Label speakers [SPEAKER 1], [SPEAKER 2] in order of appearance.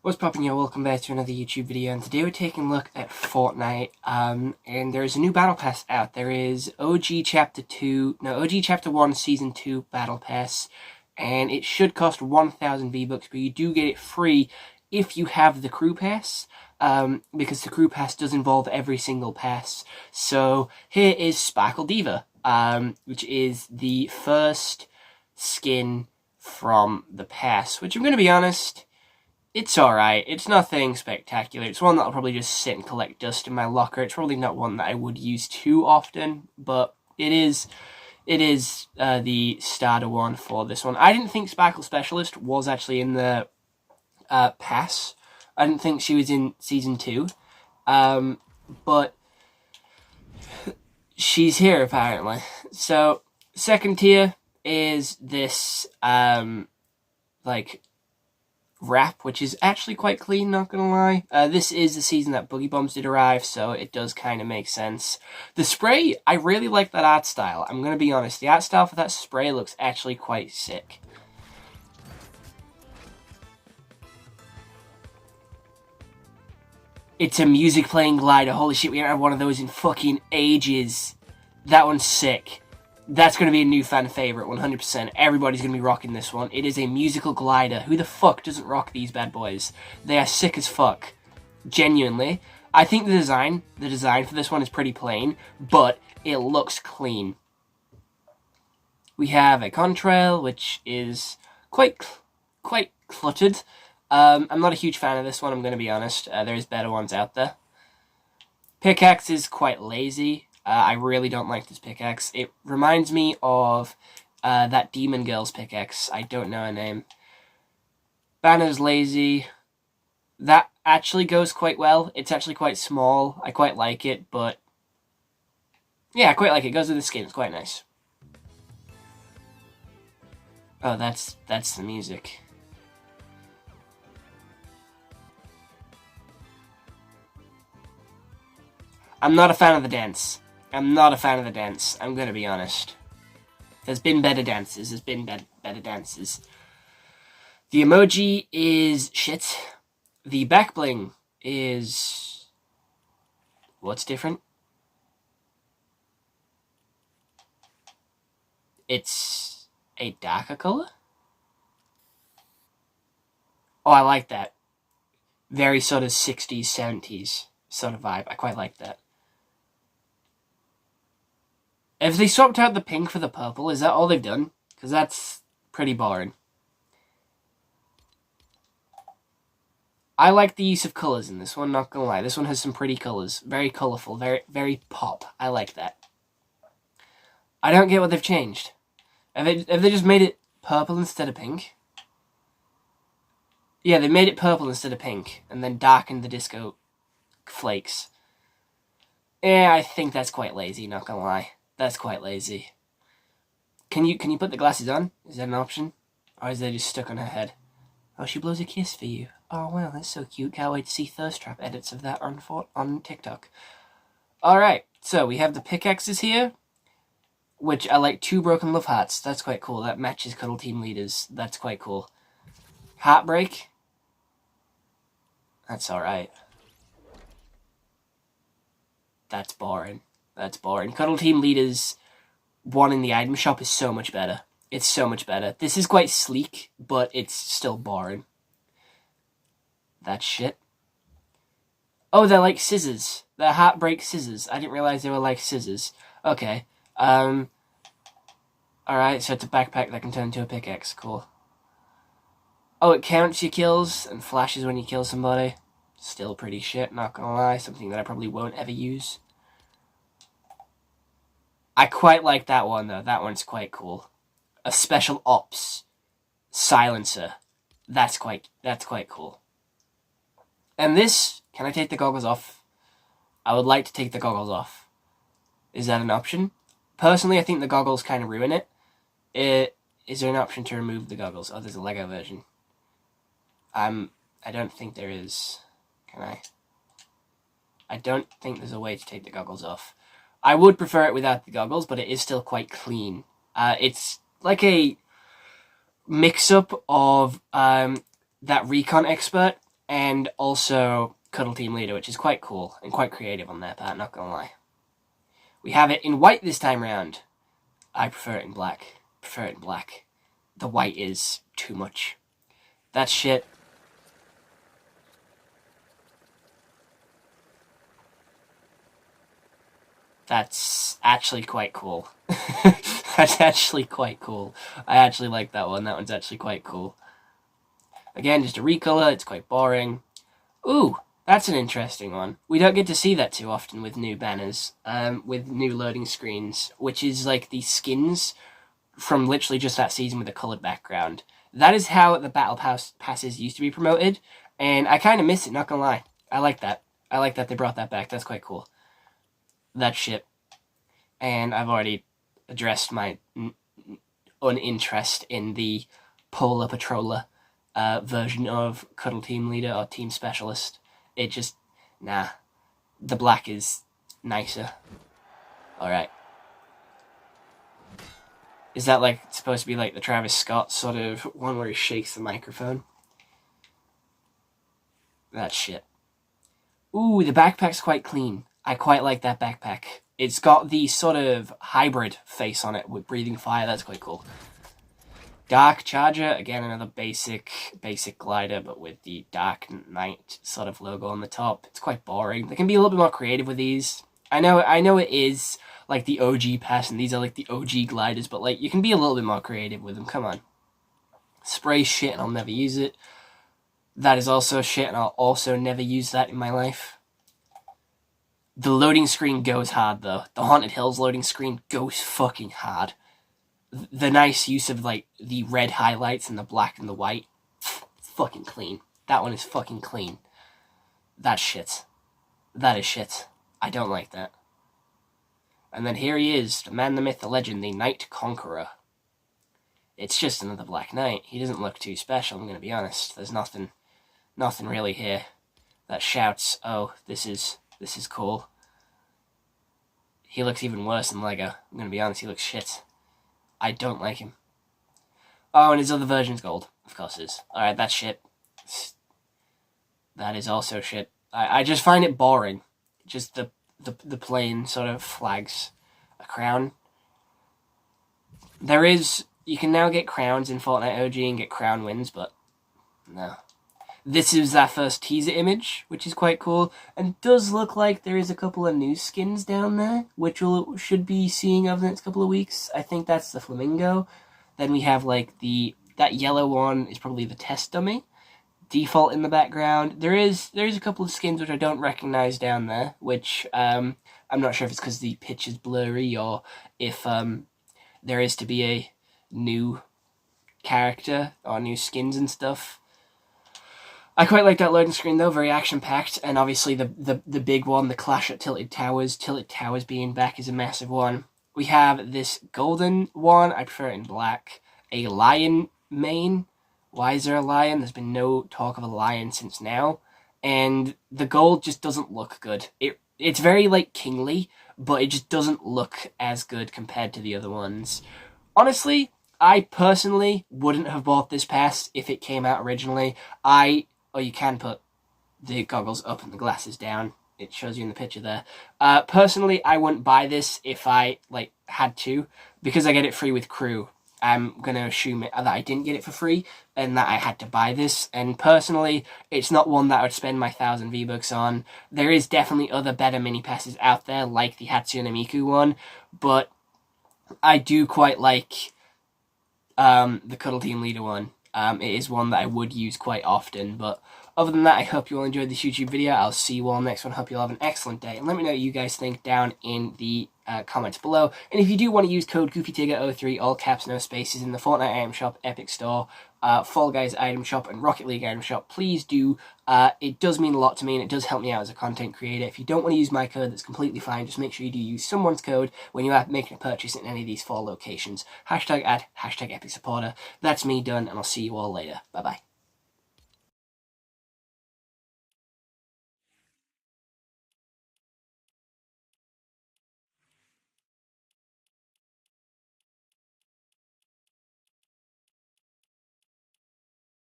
[SPEAKER 1] What's poppin', yo? Welcome back to another YouTube video, and today we're taking a look at Fortnite, and there's a new Battle Pass out. There is OG Chapter 1 Season 2 Battle Pass, and it should cost 1,000 V-Bucks, but you do get it free if you have the Crew Pass, because the Crew Pass does involve every single pass. So, here is Sparkle Diva, which is the first skin from the pass, which I'm gonna be honest, it's alright. It's nothing spectacular. It's one that'll probably just sit and collect dust in my locker. It's probably not one that I would use too often, but it is the starter one for this one. I didn't think Sparkle Specialist was actually in the pass. I didn't think she was in Season 2. But she's here apparently. So, second tier is this, wrap, which is actually quite clean, not gonna lie. This is the season that Boogie Bombs did arrive, so it does kind of make sense. The spray, I really like that art style. I'm gonna be honest, the art style for that spray looks actually quite sick. It's a music playing glider. Holy shit, we haven't had one of those in fucking ages. That one's sick. That's going to be a new fan favorite, 100%. Everybody's going to be rocking this one. It is a musical glider. Who the fuck doesn't rock these bad boys? They are sick as fuck. Genuinely. I think the design for this one is pretty plain, but it looks clean. We have a contrail, which is quite cluttered. I'm not a huge fan of this one, I'm going to be honest. There's better ones out there. Pickaxe is quite lazy. I really don't like this pickaxe. It reminds me of that Demon Girl's pickaxe. I don't know her name. Banner's lazy. That actually goes quite well. It's actually quite small. I quite like it, but yeah, I quite like it. It goes with the skin. It's quite nice. Oh, that's the music. I'm not a fan of the dance. I'm gonna be honest. There's been better dances. Better dances. The emoji is shit. The back bling is... What's different? It's a darker color? Oh, I like that. Very sort of 60s, 70s sort of vibe. I quite like that. If they swapped out the pink for the purple, is that all they've done? Because that's pretty boring. I like the use of colours in this one, not gonna lie. This one has some pretty colours. Very colourful, very pop. I like that. I don't get what they've changed. Have they just made it purple instead of pink? Yeah, they made it purple instead of pink, and then darkened the disco flakes. Yeah, I think that's quite lazy, not gonna lie. That's quite lazy. Can you put the glasses on? Is that an option? Or is they just stuck on her head? Oh, she blows a kiss for you. Oh, wow, that's so cute. Can't wait to see Thirst Trap edits of that on TikTok. Alright, so we have the pickaxes here, which I like 2 broken love hearts. That's quite cool. That matches Cuddle Team Leaders. That's quite cool. Heartbreak. That's alright. That's boring. Cuddle Team Leaders 1 in the item shop is so much better. It's so much better. This is quite sleek, but it's still boring. That shit. Oh, they're like scissors. They're heartbreak scissors. I didn't realize they were like scissors. Okay. Alright, so it's a backpack that can turn into a pickaxe. Cool. Oh, it counts your kills and flashes when you kill somebody. Still pretty shit, not gonna lie. Something that I probably won't ever use. I quite like that one, though. That one's quite cool. A special ops silencer. That's quite cool. And this, can I take the goggles off? I would like to take the goggles off. Is that an option? Personally, I think the goggles kind of ruin it. Is there an option to remove the goggles? Oh, there's a Lego version. I don't think there is. Can I? I don't think there's a way to take the goggles off. I would prefer it without the goggles, but it is still quite clean. It's like a mix-up of that Recon Expert and also Cuddle Team Leader, which is quite cool and quite creative on their part, not gonna lie. We have it in white this time round. I prefer it in black. The white is too much. That shit. That's actually quite cool. That's actually quite cool. I actually like that one. That one's actually quite cool. Again, just a recolor. It's quite boring. Ooh, that's an interesting one. We don't get to see that too often with new banners, with new loading screens, which is like the skins from literally just that season with a coloured background. That is how the Battle Passes used to be promoted, and I kind of miss it, not gonna lie. I like that. I like that they brought that back. That's quite cool. That shit. And I've already addressed my uninterest in the Polar Patroller version of Cuddle Team Leader or Team Specialist. It just, nah. The black is nicer. Alright. Is that like supposed to be like the Travis Scott sort of one where he shakes the microphone? That shit. Ooh, the backpack's quite clean. I quite like that backpack. It's got the sort of hybrid face on it with breathing fire. That's quite cool. Dark Charger, again another basic glider, but with the Dark Knight sort of logo on the top. It's quite boring. They can be a little bit more creative with these. I know it is like the OG pass, and these are like the OG gliders, but like you can be a little bit more creative with them. Come on. Spray shit, and I'll never use it. That is also shit, and I'll also never use that in my life. The loading screen goes hard, though. The Haunted Hills loading screen goes fucking hard. The nice use of, like, the red highlights and the black and the white. Fucking clean. That one is fucking clean. That's shit. That is shit. I don't like that. And then here he is, the man, the myth, the legend, the Knight Conqueror. It's just another Black Knight. He doesn't look too special, I'm going to be honest. There's nothing really here that shouts, oh, this is cool. He looks even worse than Lego. I'm going to be honest, he looks shit. I don't like him. Oh, and his other version's gold. Of course it is. Alright, that's shit. That is also shit. I just find it boring. Just the plain sort of flags. A crown. You can now get crowns in Fortnite OG and get crown wins, but no. This is our first teaser image, which is quite cool, and it does look like there is a couple of new skins down there, which we should be seeing over the next couple of weeks. I think that's the Flamingo. Then we have like that yellow one is probably the test dummy. Default in the background. There is a couple of skins which I don't recognize down there, which I'm not sure if it's because the pitch is blurry or if there is to be a new character or new skins and stuff. I quite like that loading screen though, very action-packed, and obviously the big one, the Clash at Tilted Towers. Tilted Towers being back is a massive one. We have this golden one, I prefer it in black. A lion mane. Why is there a lion? There's been no talk of a lion since now. And the gold just doesn't look good. It's very, like, kingly, but it just doesn't look as good compared to the other ones. Honestly, I personally wouldn't have bought this pass if it came out originally. Oh, you can put the goggles up and the glasses down. It shows you in the picture there. Personally, I wouldn't buy this if I had to, because I get it free with crew. I'm going to assume that I didn't get it for free and that I had to buy this. And personally, it's not one that I would spend my 1,000 V-Bucks on. There is definitely other better mini passes out there, like the Hatsune Miku one, but I do quite like the Cuddle Team Leader one. It is one that I would use quite often, but other than that, I hope you all enjoyed this YouTube video. I'll see you all next one. Hope you all have an excellent day, and let me know what you guys think down in the comments below. And if you do want to use code GoofyTigger03, all caps, no spaces, in the Fortnite item shop, Epic Store, Fall Guys item shop, and Rocket League item shop, please do. It does mean a lot to me, and it does help me out as a content creator. If you don't want to use my code, that's completely fine. Just make sure you do use someone's code when you are making a purchase in any of these 4 locations. #ad, #EpicSupporter. That's me done, and I'll see you all later. Bye-bye.